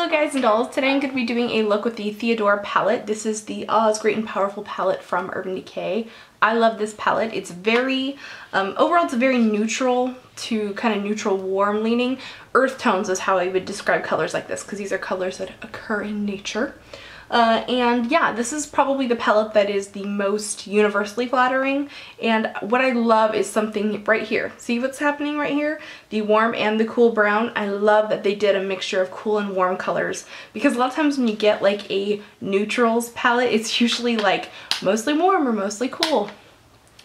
Hello guys and dolls, today I'm going to be doing a look with the Theodora palette. This is the Oz Great and Powerful palette from Urban Decay. I love this palette. It's very, overall it's very neutral to kind of neutral warm leaning. Earth tones is how I would describe colors like this because these are colors that occur in nature. And yeah, this is probably the palette that is the most universally flattering, and what I love is something right here. See what's happening right here? The warm and the cool brown. I love that they did a mixture of cool and warm colors, because a lot of times when you get like a neutrals palette, it's usually like mostly warm or mostly cool.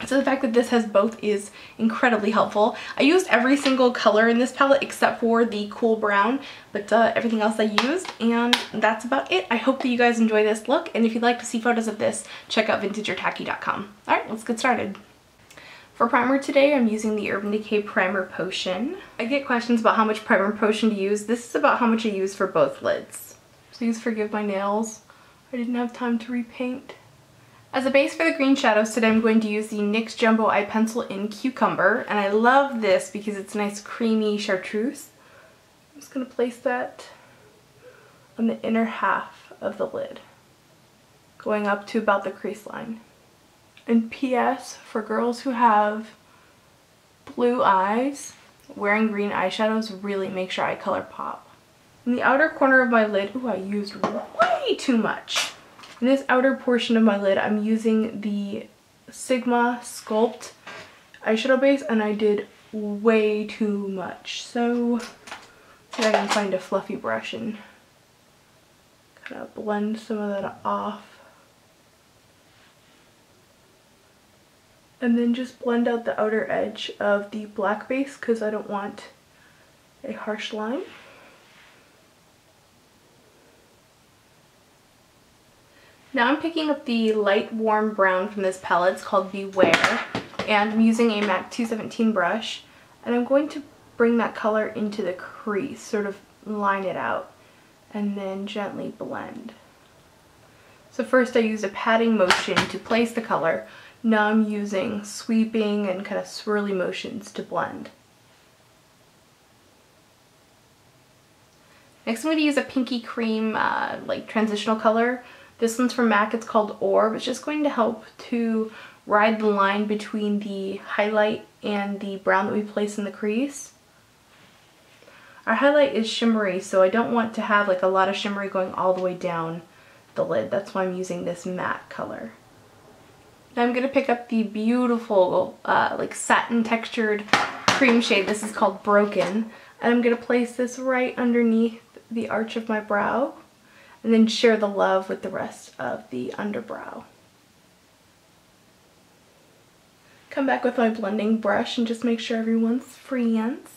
So the fact that this has both is incredibly helpful. I used every single color in this palette except for the cool brown, but everything else I used, and that's about it. I hope that you guys enjoy this look, and if you'd like to see photos of this, check out vintageortacky.com. Alright, let's get started. For primer today, I'm using the Urban Decay Primer Potion. I get questions about how much primer potion to use. This is about how much I use for both lids. Please forgive my nails. I didn't have time to repaint. As a base for the green shadows today, I'm going to use the NYX Jumbo Eye Pencil in Cucumber, and I love this because it's nice creamy chartreuse. I'm just going to place that on the inner half of the lid, going up to about the crease line. And P.S. for girls who have blue eyes, wearing green eyeshadows really makes your eye color pop. In the outer corner of my lid, ooh, I used way too much. In this outer portion of my lid, I'm using the Sigma Sculpt eyeshadow base, and I did way too much. So, see if I can find a fluffy brush and kind of blend some of that off. And then just blend out the outer edge of the black base because I don't want a harsh line. Now I'm picking up the light warm brown from this palette. It's called Beware, and I'm using a MAC 217 brush, and I'm going to bring that color into the crease, sort of line it out, and then gently blend. So first I used a patting motion to place the color. Now I'm using sweeping and kind of swirly motions to blend. Next I'm going to use a pinky cream like transitional color. This one's from MAC, it's called Orb. It's just going to help to ride the line between the highlight and the brown that we place in the crease. Our highlight is shimmery, so I don't want to have like a lot of shimmery going all the way down the lid. That's why I'm using this matte color. Now I'm going to pick up the beautiful like satin textured cream shade. This is called Broken. And I'm going to place this right underneath the arch of my brow, and then share the love with the rest of the underbrow. Come back with my blending brush and just make sure everyone's friends.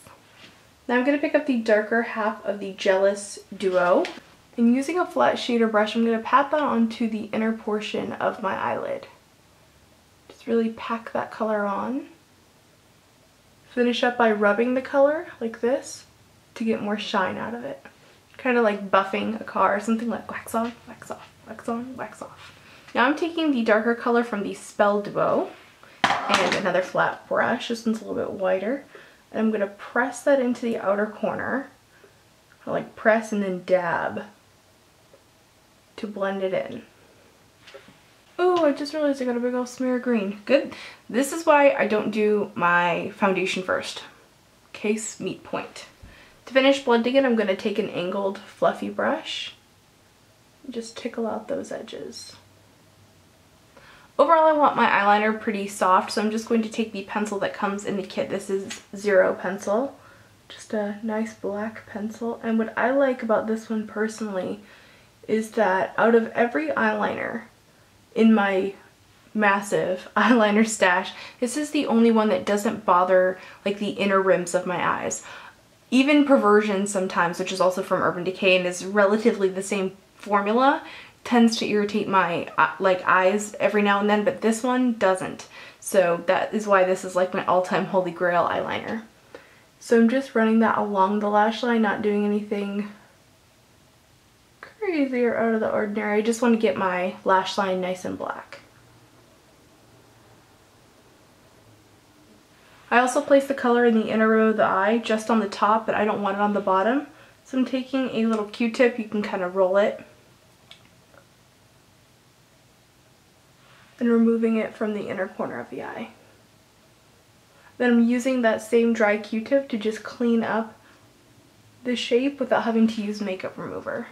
Now I'm going to pick up the darker half of the Jealous Duo, and using a flat shader brush, I'm going to pat that onto the inner portion of my eyelid. Just really pack that color on. Finish up by rubbing the color like this to get more shine out of it. Kind of like buffing a car, something like wax on, wax off, wax on, wax off. Now I'm taking the darker color from the Spell Duo and another flat brush. This one's a little bit wider. And I'm going to press that into the outer corner. I like press and then dab to blend it in. Oh, I just realized I got a big old smear of green. Good. This is why I don't do my foundation first. Case meet point. To finish blending it, I'm going to take an angled fluffy brush and just tickle out those edges. Overall, I want my eyeliner pretty soft, so I'm just going to take the pencil that comes in the kit. This is Zero pencil, just a nice black pencil. And what I like about this one personally is that out of every eyeliner in my massive eyeliner stash, this is the only one that doesn't bother like the inner rims of my eyes. Even Perversion sometimes, which is also from Urban Decay and is relatively the same formula, tends to irritate my like eyes every now and then, but this one doesn't. So that is why this is like my all-time holy grail eyeliner. So I'm just running that along the lash line, not doing anything crazy or out of the ordinary. I just want to get my lash line nice and black. I also place the color in the inner row of the eye, just on the top, but I don't want it on the bottom. So I'm taking a little Q-tip, you can kind of roll it, and removing it from the inner corner of the eye. Then I'm using that same dry Q-tip to just clean up the shape without having to use makeup remover.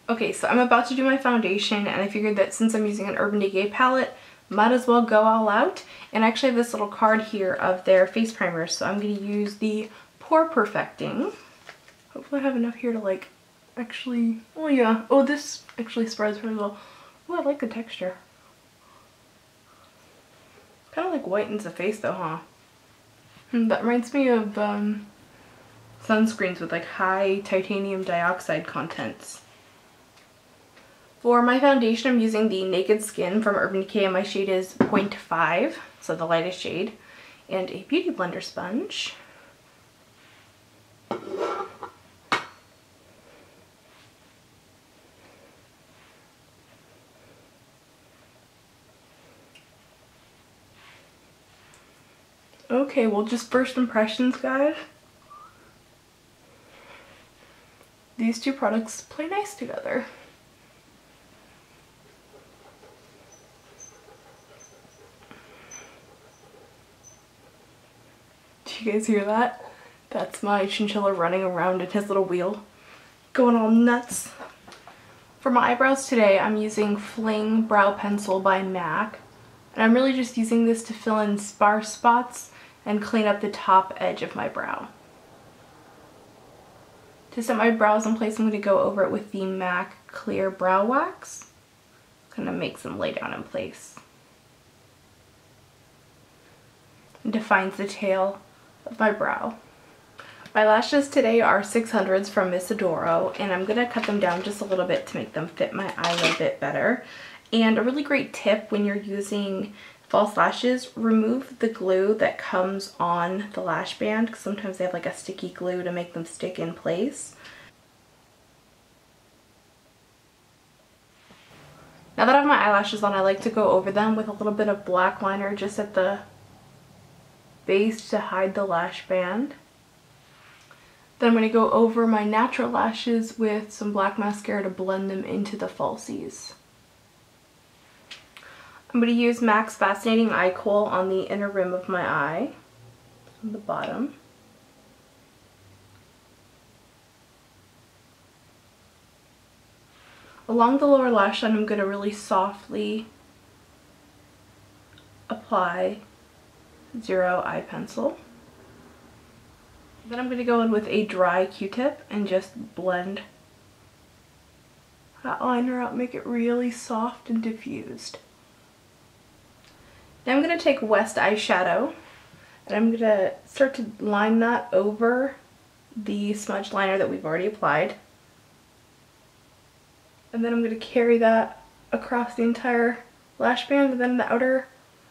Okay, so I'm about to do my foundation, and I figured that since I'm using an Urban Decay palette, might as well go all out. And I actually have this little card here of their face primers, so I'm going to use the Pore Perfecting. Hopefully I have enough here to like actually, oh yeah, oh this actually spreads really well. Oh, I like the texture. Kind of like whitens the face though, huh? That reminds me of sunscreens with like high titanium dioxide contents. For my foundation, I'm using the Naked Skin from Urban Decay, and my shade is 0.5, so the lightest shade, and a Beauty Blender sponge. Okay, well, just first impressions, guys. These two products play nice together. Do you guys hear that? That's my chinchilla running around in his little wheel, going all nuts. For my eyebrows today, I'm using Fling Brow Pencil by MAC. And I'm really just using this to fill in sparse spots and clean up the top edge of my brow. To set my brows in place, I'm going to go over it with the MAC Clear Brow Wax. Kind of makes them lay down in place. And defines the tail of my brow. My lashes today are 600s from Miss Theodora, and I'm going to cut them down just a little bit to make them fit my eye a little bit better. And a really great tip when you're using false lashes, remove the glue that comes on the lash band, because sometimes they have like a sticky glue to make them stick in place. Now that I have my eyelashes on, I like to go over them with a little bit of black liner just at the base to hide the lash band. Then I'm going to go over my natural lashes with some black mascara to blend them into the falsies. I'm going to use MAC's Fascinating Eye Kohl on the inner rim of my eye, on the bottom. Along the lower lash line, I'm going to really softly apply Zero Eye Pencil. Then I'm going to go in with a dry Q-tip and just blend that liner out, make it really soft and diffused. Now I'm going to take West eyeshadow, and I'm going to start to line that over the smudge liner that we've already applied. And then I'm going to carry that across the entire lash band, and then the outer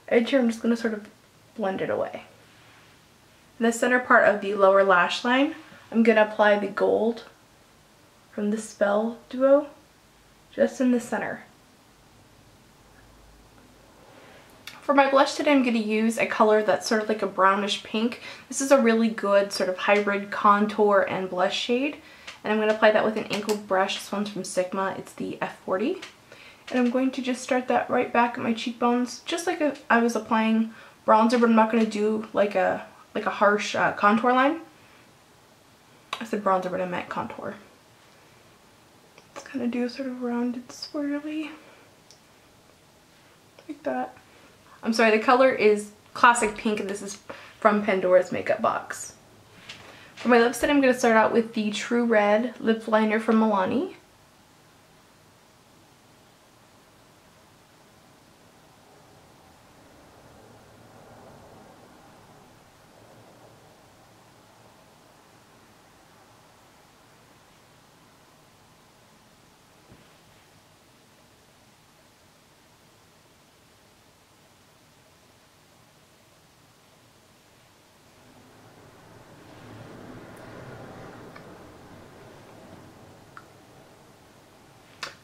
edge here I'm just going to sort of blend it away. In the center part of the lower lash line, I'm going to apply the gold from the Spell Duo just in the center. For my blush today, I'm going to use a color that's sort of like a brownish pink. This is a really good sort of hybrid contour and blush shade. And I'm going to apply that with an angled brush. This one's from Sigma. It's the F40. And I'm going to just start that right back at my cheekbones, just like if I was applying bronzer, but I'm not going to do like a harsh contour line. I said bronzer, but I meant contour. Let's kind of do a sort of rounded swirly, like that. I'm sorry, the color is classic pink, and this is from Pandora's makeup box. For my lipstick, I'm going to start out with the True Red lip liner from Milani.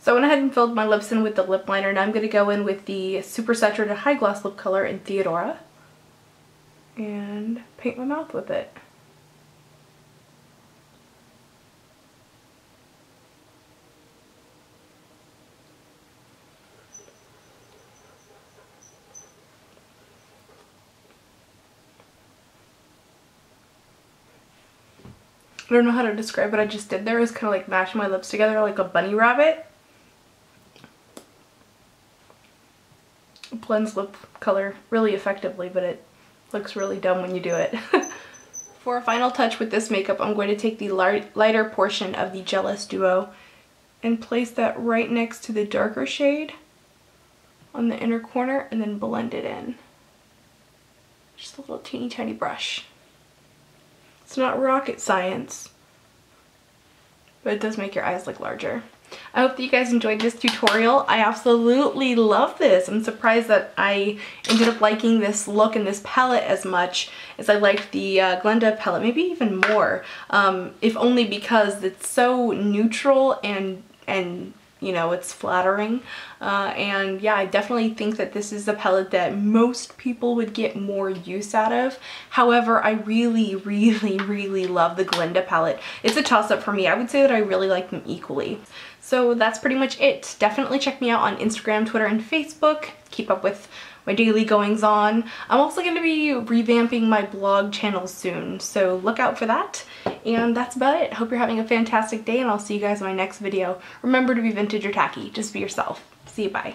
So I went ahead and filled my lips in with the lip liner. Now I'm going to go in with the Super Saturated High Gloss lip color in Theodora and paint my mouth with it. I don't know how to describe what I just did there. It was kind of like mashing my lips together like a bunny rabbit. It blends lip color really effectively, but it looks really dumb when you do it. For a final touch with this makeup, I'm going to take the lighter portion of the Jealous Duo and place that right next to the darker shade on the inner corner and then blend it in. Just a little teeny tiny brush. It's not rocket science, but it does make your eyes look larger. I hope that you guys enjoyed this tutorial. I absolutely love this. I'm surprised that I ended up liking this look and this palette as much as I liked the Glenda palette, maybe even more, if only because it's so neutral and you know, it's flattering. And yeah, I definitely think that this is a palette that most people would get more use out of. However, I really, really, really love the Glenda palette. It's a toss-up for me. I would say that I really like them equally. So that's pretty much it. Definitely check me out on Instagram, Twitter, and Facebook. Keep up with my daily goings on. I'm also going to be revamping my blog channel soon, so look out for that. And that's about it. Hope you're having a fantastic day, and I'll see you guys in my next video. Remember to be vintage or tacky. Just be yourself. See you, bye.